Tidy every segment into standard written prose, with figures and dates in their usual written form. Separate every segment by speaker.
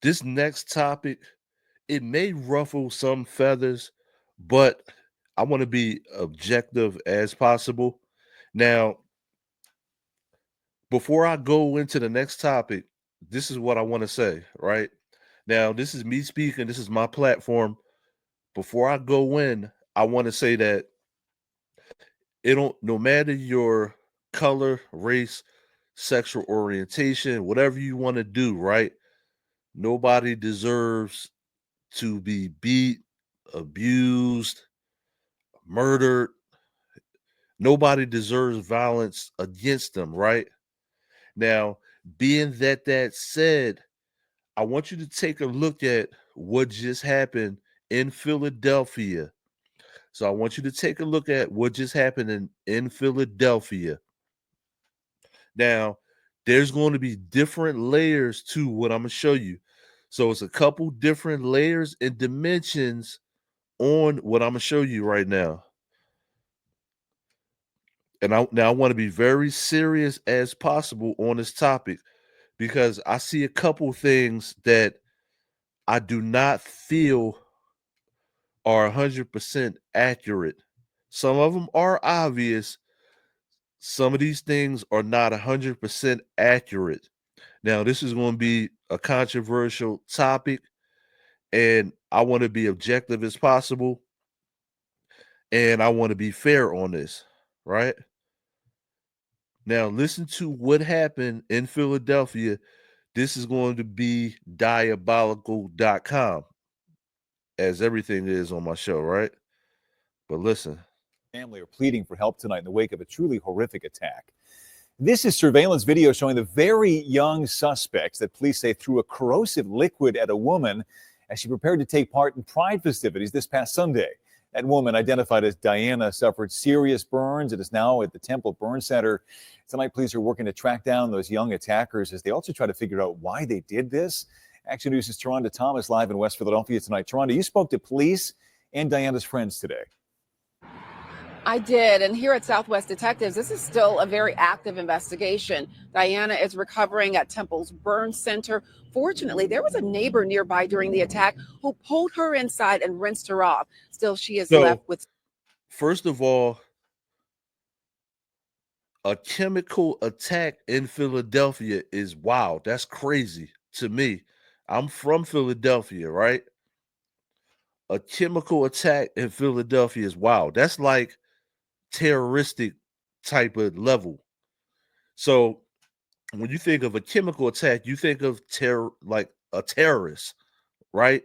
Speaker 1: This next topic, it may ruffle some feathers, but I want to be objective as possible. Now, before I go into the next topic, this is what I want to say, right? Now, this is me speaking, this is my platform. Before I go in, I want to say that it don't no matter your color, race, sexual orientation, whatever you want to do, right? Nobody deserves to be beat, abused, murdered. Nobody deserves violence against them, right? Now, being that said, I want you to take a look at what just happened in Philadelphia. So I want you to take a look at what just happened in Philadelphia. Now, there's going to be different layers to what I'm going to show you. So it's a couple different layers and dimensions on what I'm going to show you right now. And I want to be very serious as possible on this topic because I see a couple things that I do not feel are 100% accurate. Some of them are obvious. Some of these things are not 100% accurate. Now, this is going to be a controversial topic, and I want to be objective as possible, and I want to be fair on this, right? Now, listen to what happened in Philadelphia. This is going to be diabolical.com, as everything is on my show, right? But listen.
Speaker 2: Family are pleading for help tonight in the wake of a truly horrific attack. This is surveillance video showing the very young suspects that police say threw a corrosive liquid at a woman as she prepared to take part in Pride festivities this past Sunday. That woman, identified as Diana, suffered serious burns and is now at the Temple Burn Center. Tonight, police are working to track down those young attackers as they also try to figure out why they did this. Action News' Taronda Thomas live in West Philadelphia tonight. Taronda, you spoke to police and Diana's friends today.
Speaker 3: I did, and here at Southwest Detectives, this is still a very active investigation. Diana is recovering at Temple's Burn Center. Fortunately, there was a neighbor nearby during the attack who pulled her inside and rinsed her off. Still, she is left with...
Speaker 1: First of all, a chemical attack in Philadelphia is wow. That's crazy to me. I'm from Philadelphia, right? A chemical attack in Philadelphia is wow. That's like terroristic type of level. So when you think of a chemical attack, you think of terror, like a terrorist, right?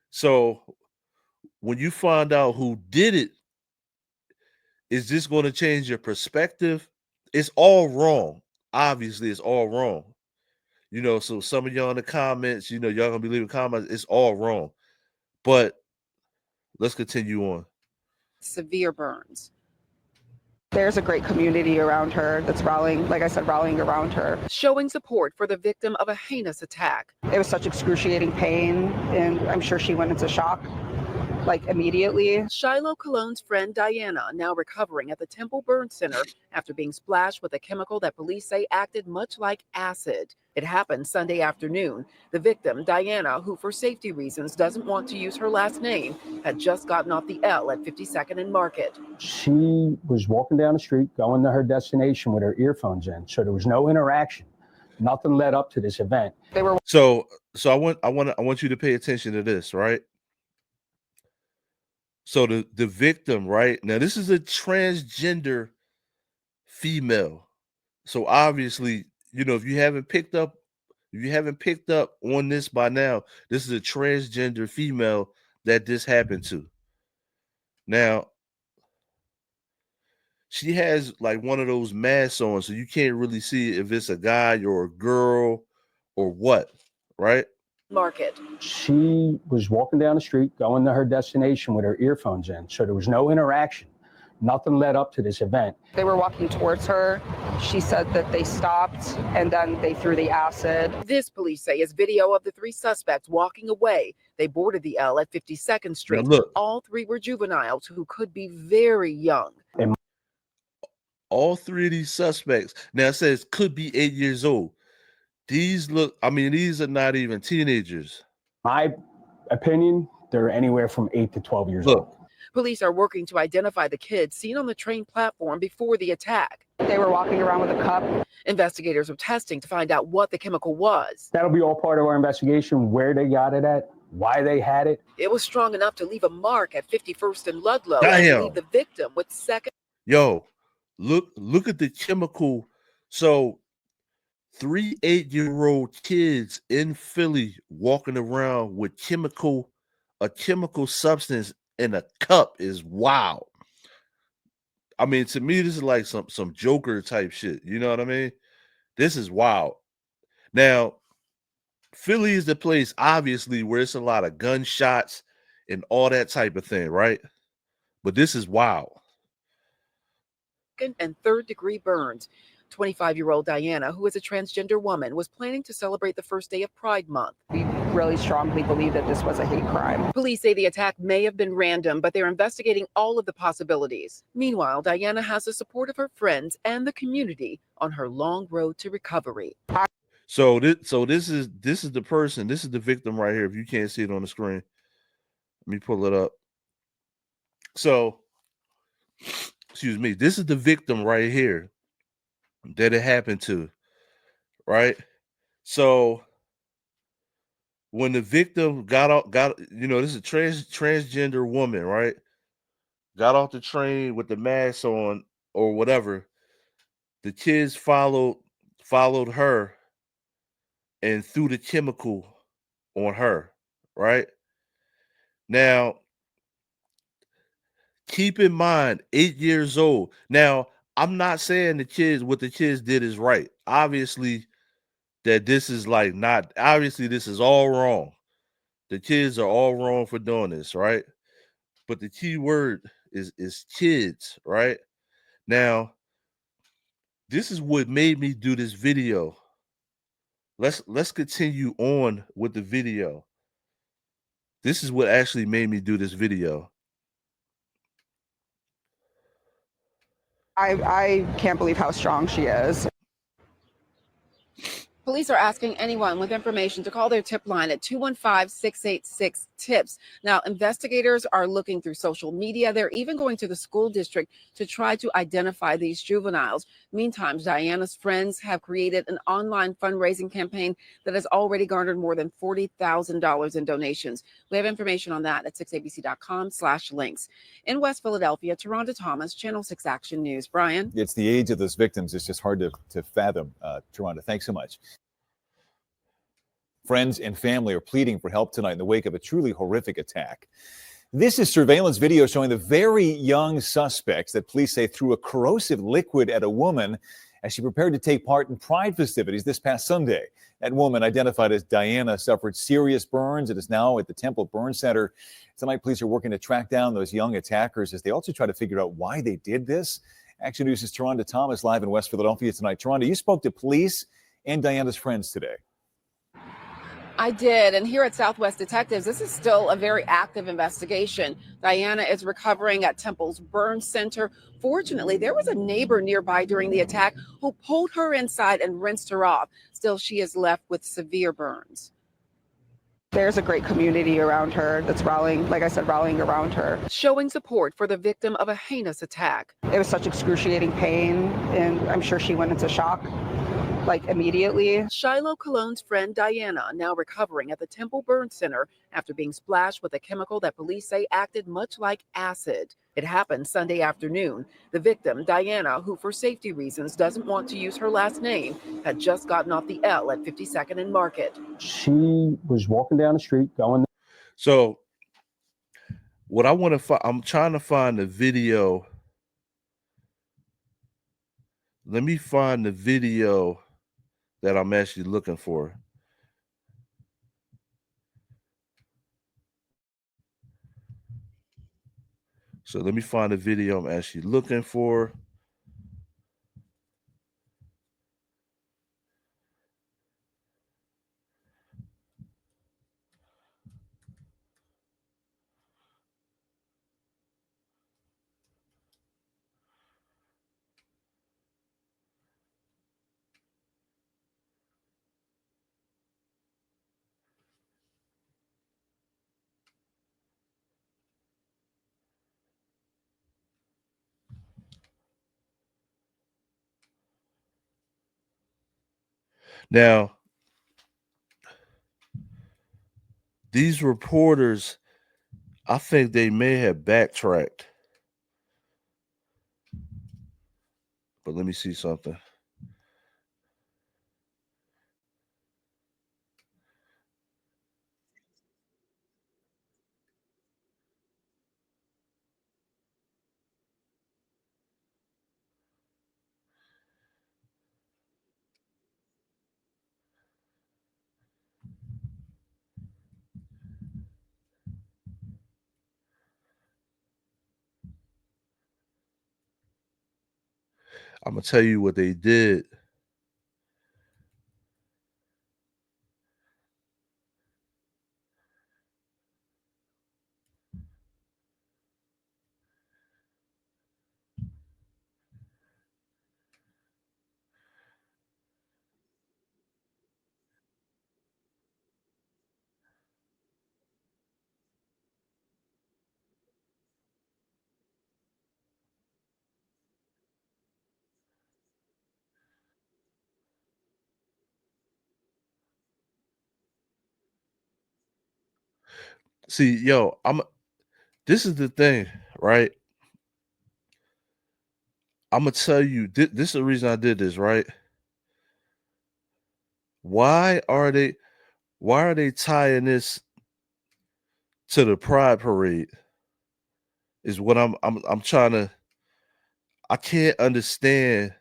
Speaker 1: So when you find out who did it, is this going to change your perspective? It's all wrong. Obviously, it's all wrong. So some of y'all in the comments, y'all gonna be leaving comments. It's all wrong. But let's continue on.
Speaker 3: Severe burns.
Speaker 4: There's a great community around her that's rallying, like I said, rallying around her.
Speaker 3: Showing support for the victim of a heinous attack.
Speaker 4: It was such excruciating pain, and I'm sure she went into shock, like immediately.
Speaker 3: Shiloh Cologne's friend Diana, now recovering at the Temple Burn Center after being splashed with a chemical that police say acted much like acid. It happened Sunday afternoon. The victim, Diana, who for safety reasons doesn't want to use her last name, had just gotten off the L at 52nd and Market.
Speaker 5: She was walking down the street, going to her destination with her earphones in, so there was no interaction. Nothing led up to this event.
Speaker 4: They were
Speaker 1: so I want you to pay attention to this, right? So the victim, right? Now this is a transgender female. So obviously, if you haven't picked up on this by now, this is a transgender female that this happened to. Now, she has like one of those masks on, so you can't really see if it's a guy or a girl or what, right?
Speaker 3: Market.
Speaker 5: She was walking down the street, going to her destination with her earphones in, so there was no interaction. Nothing led up to this event.
Speaker 4: They were walking towards her. She said that they stopped and then they threw the acid.
Speaker 3: This, police say, is video of the three suspects walking away. They boarded the L at 52nd Street.
Speaker 1: Now look,
Speaker 3: all three were juveniles who could be very young.
Speaker 1: All three of these suspects, now it says could be 8 years old. these look, I mean, these are not even teenagers.
Speaker 5: My opinion, they're anywhere from 8 to 12 years
Speaker 1: Look.
Speaker 5: old.
Speaker 3: Police are working to identify the kids seen on the train platform before the attack.
Speaker 4: They were walking around with a cup.
Speaker 3: Investigators are testing to find out what the chemical was.
Speaker 5: That'll be all part of our investigation, where they got it at, why they had it.
Speaker 3: It was strong enough to leave a mark at 51st and Ludlow
Speaker 1: Damn.
Speaker 3: and leave the victim with second.
Speaker 1: Yo, look at the chemical. So 3 8-year-old kids in Philly walking around with a chemical substance in a cup is wild. I mean, to me, this is like some Joker type shit. You know what I mean? This is wild. Now, Philly is the place, obviously, where it's a lot of gunshots and all that type of thing, right? But this is wild.
Speaker 3: And third-degree burns. 25-year-old Diana, who is a transgender woman, was planning to celebrate the first day of Pride Month.
Speaker 4: We really strongly believe that this was a hate crime.
Speaker 3: Police say the attack may have been random, but they're investigating all of the possibilities. Meanwhile, Diana has the support of her friends and the community on her long road to recovery.
Speaker 1: So this is the person, this is the victim right here. If you can't see it on the screen, let me pull it up. So, excuse me, this is the victim right here that it happened to, right? So when the victim this is a transgender woman, right? Got off the train with the mask on or whatever. The kids followed her and threw the chemical on her, right? Now, keep in mind, 8 years old. Now, I'm not saying what the kids did is right. Obviously, that this is like not, obviously, this is all wrong. The kids are all wrong for doing this, right? But the key word is kids, right? Now, this is what made me do this video. Let's continue on with the video. This is what actually made me do this video.
Speaker 4: I can't believe how strong she is.
Speaker 3: Police are asking anyone with information to call their tip line at 215-686-TIPS. Now, investigators are looking through social media. They're even going to the school district to try to identify these juveniles. Meantime, Diana's friends have created an online fundraising campaign that has already garnered more than $40,000 in donations. We have information on that at 6abc.com/links. In West Philadelphia, Taronda Thomas, Channel 6 Action News. Brian?
Speaker 2: It's the age of those victims. It's just hard to fathom. Taronda, thanks so much. Friends and family are pleading for help tonight in the wake of a truly horrific attack. This is surveillance video showing the very young suspects that police say threw a corrosive liquid at a woman as she prepared to take part in Pride festivities this past Sunday. That woman, identified as Diana, suffered serious burns and is now at the Temple Burn Center. Tonight, police are working to track down those young attackers as they also try to figure out why they did this. Action News' Taronda Thomas live in West Philadelphia tonight. Taronda, you spoke to police and Diana's friends today.
Speaker 3: I did. And here at Southwest Detectives, this is still a very active investigation. Diana is recovering at Temple's Burn Center. Fortunately, there was a neighbor nearby during the attack who pulled her inside and rinsed her off. Still, she is left with severe burns.
Speaker 4: There's a great community around her that's rallying, like I said, rallying around her.
Speaker 3: Showing support for the victim of a heinous attack.
Speaker 4: It was such excruciating pain, and I'm sure she went into shock, like immediately.
Speaker 3: Shiloh Cologne's friend Diana, now recovering at the Temple Burn Center after being splashed with a chemical that police say acted much like acid. It happened Sunday afternoon. The victim, Diana, who for safety reasons doesn't want to use her last name, had just gotten off the L at 52nd and Market.
Speaker 5: She was walking down the street going.
Speaker 1: So what I want to find, I'm trying to find the video. Let me find the video that I'm actually looking for. So let me find the video I'm actually looking for. Now, these reporters, I think they may have backtracked. But let me see something. I'm gonna tell you what they did. See, yo, this is the thing, right? I'm gonna tell you this is the reason I did this, right? Why are they tying this to the pride parade? Is what I'm trying to. I can't understand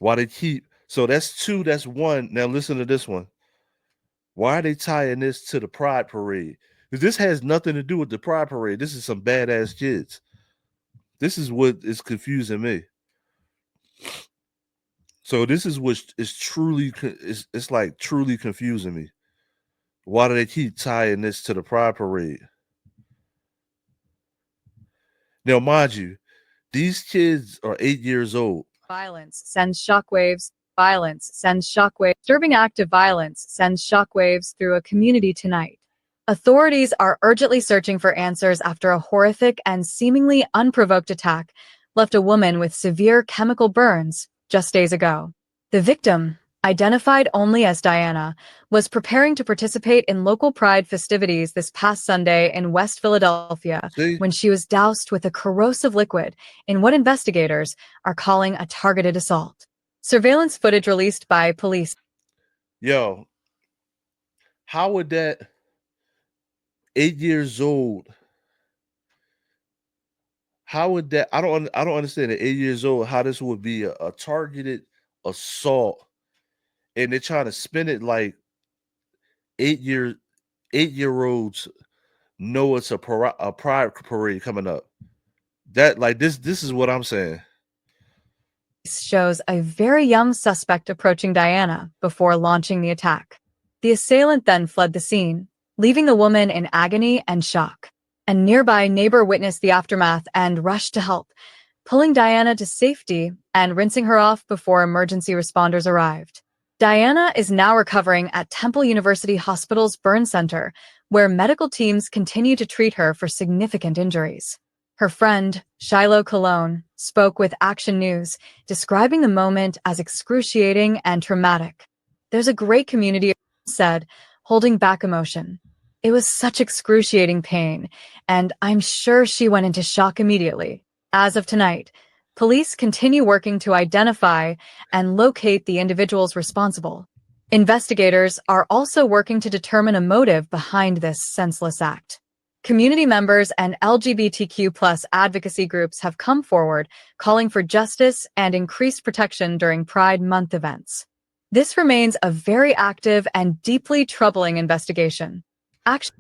Speaker 1: why they keep. So that's two. That's one. Now listen to this one. Why are they tying this to the pride parade? Because this has nothing to do with the pride parade. This is some badass kids. This is what is confusing me. So this is what is truly it's like truly confusing me. Why do they keep tying this to the pride parade? Now, mind you, these kids are 8 years old.
Speaker 6: Violence sends shockwaves. Violence sends shockwaves. Disturbing act of violence sends shockwaves through a community tonight. Authorities are urgently searching for answers after a horrific and seemingly unprovoked attack left a woman with severe chemical burns just days ago. The victim, identified only as Diana, was preparing to participate in local pride festivities this past Sunday in West Philadelphia
Speaker 1: See?
Speaker 6: when she was doused with a corrosive liquid in what investigators are calling a targeted assault. Surveillance footage released by police.
Speaker 1: Yo, how would that 8 years old? How would that I don't understand at 8 years old how this would be a targeted assault and they're trying to spin it like 8 year 8-year-olds know it's a pride parade coming up. That like this is what I'm saying.
Speaker 6: Shows a very young suspect approaching Diana before launching the attack. The assailant then fled the scene, leaving the woman in agony and shock. A nearby neighbor witnessed the aftermath and rushed to help, pulling Diana to safety and rinsing her off before emergency responders arrived. Diana is now recovering at Temple University Hospital's burn center, where medical teams continue to treat her for significant injuries. Her friend, Shiloh Cologne, spoke with Action News, describing the moment as excruciating and traumatic. There's a great community, said, holding back emotion. It was such excruciating pain, and I'm sure she went into shock immediately. As of tonight, police continue working to identify and locate the individuals responsible. Investigators are also working to determine a motive behind this senseless act. Community members and LGBTQ+ advocacy groups have come forward, calling for justice and increased protection during Pride Month events. This remains a very active and deeply troubling investigation.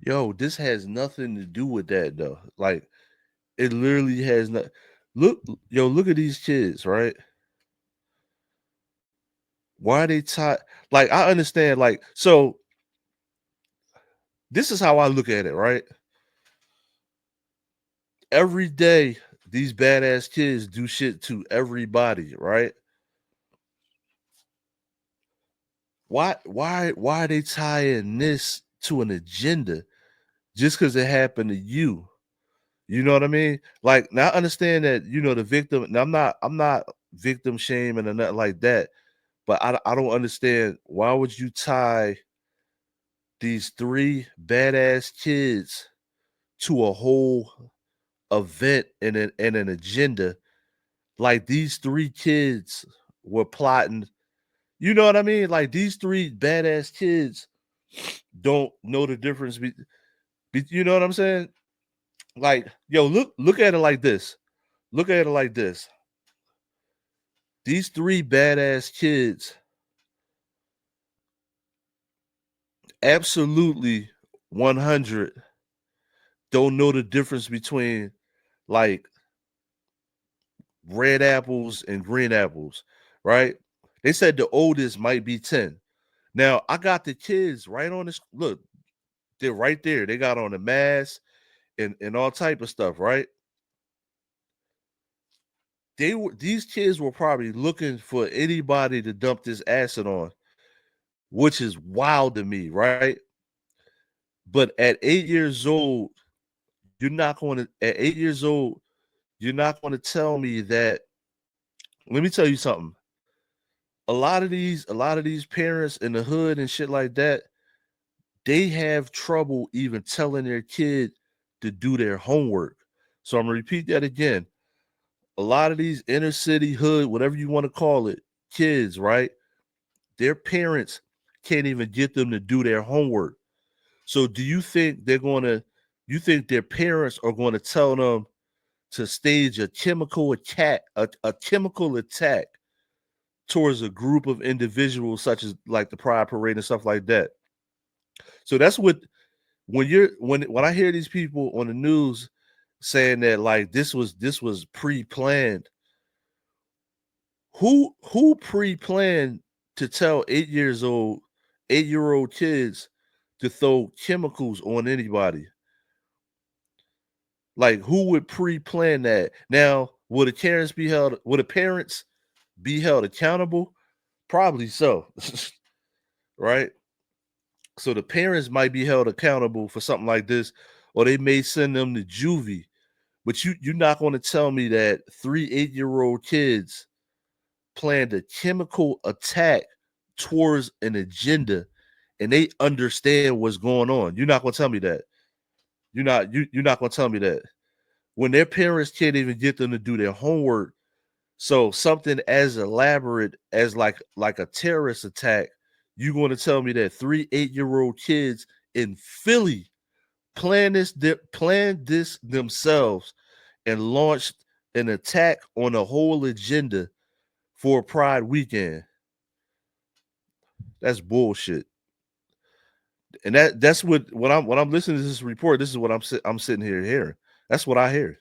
Speaker 1: Yo, this has nothing to do with that though. Like it literally has not. Look at these kids, right? Why are they tied? Like I understand, like so. This is how I look at it, right? Every day, these badass kids do shit to everybody, right? Why are they tying this to an agenda just because it happened to you? You know what I mean? Like now I understand that, the victim. Now I'm not victim shaming or nothing like that. But I don't understand, why would you tie these 3 badass kids to a whole event and an agenda? Like, these 3 kids were plotting, you know what I mean? Like, these 3 badass kids don't know the difference. You know what I'm saying? Like, yo, look at it like this. Look at it like this. These 3 badass kids absolutely 100 don't know the difference between, like, red apples and green apples, right? They said the oldest might be 10. Now, I got the kids right on this. Look, they're right there. They got on a mask and all type of stuff, right? These kids were probably looking for anybody to dump this acid on, which is wild to me, right? But at 8 years old, at 8 years old, you're not going to tell me that. Let me tell you something. A lot of these parents in the hood and shit like that, they have trouble even telling their kid to do their homework. So I'm gonna repeat that again. A lot of these inner city hood, whatever you want to call it, kids, right? Their parents can't even get them to do their homework. So do you think you think their parents are going to tell them to stage a chemical attack, a chemical attack towards a group of individuals, such as like the Pride Parade and stuff like that? So that's what, when I hear these people on the news saying that, like, this was pre-planned, who pre-planned to tell 8-year-old kids to throw chemicals on anybody? Like, who would pre-plan that? Now, would the parents be held accountable? Probably so. Right? So the parents might be held accountable for something like this, or they may send them to juvie. But you're not going to tell me that 3 8-year-old kids planned a chemical attack towards an agenda and they understand what's going on. You're not going to tell me that. You're not going to tell me that. When their parents can't even get them to do their homework. So something as elaborate as like a terrorist attack, you're going to tell me that 3 8-year-old kids in Philly planned this themselves and launched an attack on a whole agenda for Pride weekend? That's bullshit. And that's what, when I'm listening to this report, this is what I'm sitting here hearing. That's what I hear.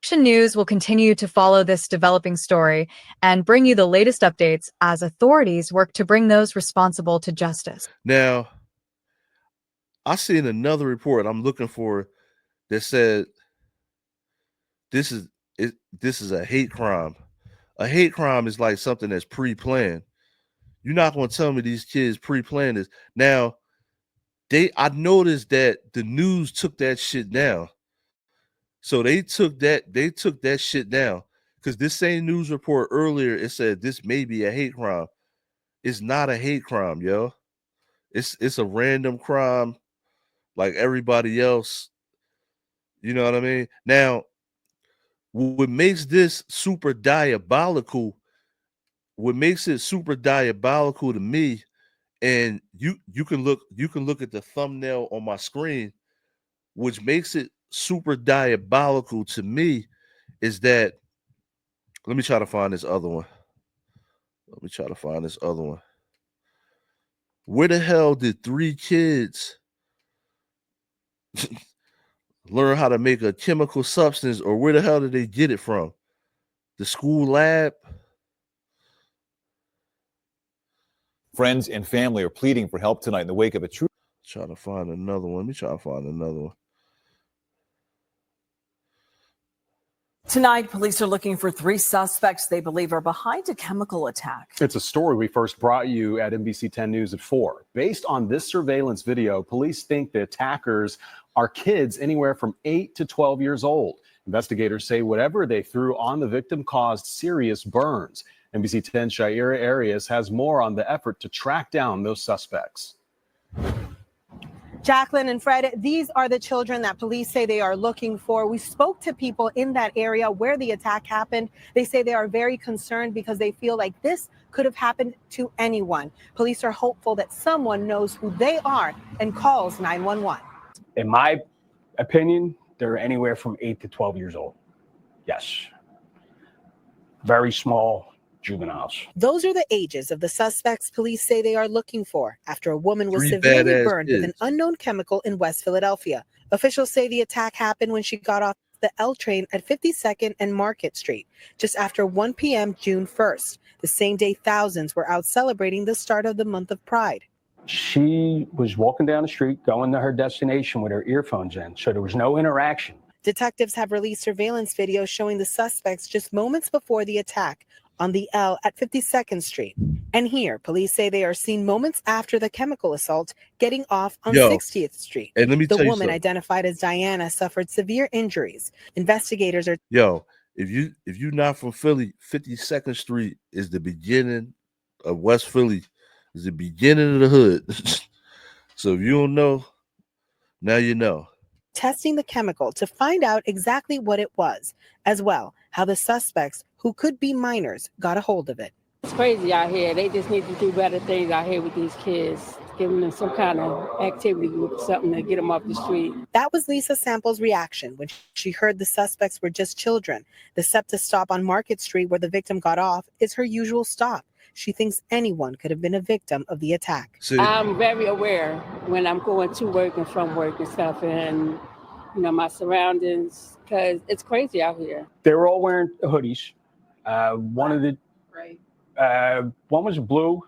Speaker 6: Action News will continue to follow this developing story and bring you the latest updates as authorities work to bring those responsible to justice.
Speaker 1: Now, I seen another report I'm looking for that said this is a hate crime. A hate crime is like something that's pre-planned. You're not going to tell me these kids pre-planned this. Now, I noticed that the news took that shit down. So they took that shit down, because this same news report earlier, it said this may be a hate crime. It's not a hate crime, yo. It's a random crime like everybody else. You know what I mean? Now, what makes this super diabolical, what makes it super diabolical to me, and you can look at the thumbnail on my screen, which makes it super diabolical to me, is that, let me try to find this other one. Where the hell did 3 kids learn how to make a chemical substance, or where the hell did they get it from? The school lab?
Speaker 2: Friends and family are pleading for help tonight in the wake of a true.
Speaker 1: Trying to find another one. Let me try to find another one.
Speaker 7: Tonight, police are looking for 3 suspects they believe are behind a chemical attack.
Speaker 8: It's a story we first brought you at NBC 10 News at 4. Based on this surveillance video, police think the attackers are kids anywhere from 8 to 12 years old. Investigators say whatever they threw on the victim caused serious burns. NBC 10 Shaira Arias has more on the effort to track down those suspects.
Speaker 9: Jacqueline and Fred, these are the children that police say they are looking for. We spoke to people in that area where the attack happened. They say they are very concerned because they feel like this could have happened to anyone. Police are hopeful that someone knows who they are and calls 911.
Speaker 5: In my opinion, they're anywhere from 8 to 12 years old. Yes. Very small juveniles.
Speaker 9: Those are the ages of the suspects police say they are looking for after a woman was
Speaker 1: 3
Speaker 9: severely
Speaker 1: badass
Speaker 9: burned with an
Speaker 1: kids.
Speaker 9: unknown chemical in West Philadelphia. Officials say the attack happened when she got off the L train at 52nd and Market Street, just after 1 p.m. June 1st, the same day thousands were out celebrating the start of the month of Pride.
Speaker 5: She was walking down the street, going to her destination with her earphones in, so there was no interaction.
Speaker 9: Detectives have released surveillance video showing the suspects just moments before the attack on the L at 52nd Street. And here, police say they are seen moments after the chemical assault getting off on 60th Street.
Speaker 1: And let me
Speaker 9: The
Speaker 1: tell you
Speaker 9: woman
Speaker 1: something.
Speaker 9: identified as Diana suffered severe injuries. Investigators are
Speaker 1: Yo, if you're not from Philly, 52nd Street is the beginning of West Philly, is the beginning of the hood. So if you don't know, now you know.
Speaker 9: testing the chemical to find out exactly what it was, as well how the suspects, who could be minors, got a hold of it.
Speaker 10: It's crazy out here. They just need to do better things out here with these kids, giving them some kind of activity group, something to get them off the street.
Speaker 9: That was Lisa Sample's reaction when she heard the suspects were just children. The SEPTA stop on Market Street where the victim got off is her usual stop. She thinks anyone could have been a victim of the attack.
Speaker 10: I'm very aware when I'm going to work and from work and stuff, and my surroundings, because it's crazy out here.
Speaker 5: They were all wearing hoodies. One was blue.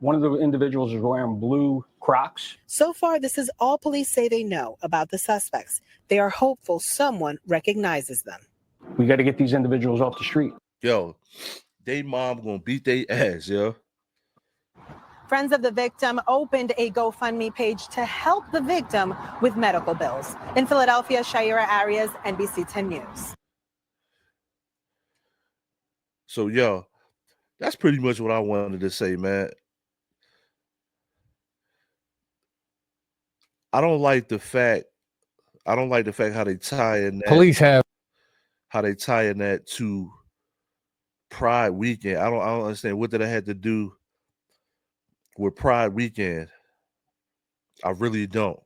Speaker 5: One of the individuals was wearing blue Crocs.
Speaker 9: So far, this is all police say they know about the suspects. They are hopeful someone recognizes them.
Speaker 5: We got to get these individuals off the street.
Speaker 1: Yo, they mom gonna beat their ass, yo.
Speaker 9: Friends of the victim opened a GoFundMe page to help the victim with medical bills. In Philadelphia, Shaira Arias, NBC 10 News.
Speaker 1: So, yo, that's pretty much what I wanted to say, man. I don't like the fact how they tie in that. How they tie in that to Pride weekend. I don't understand what did I have to do with Pride weekend. I really don't.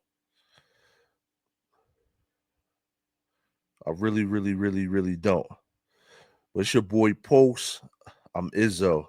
Speaker 1: I really, really, really, really don't. But it's your boy Post. I'm Izzo.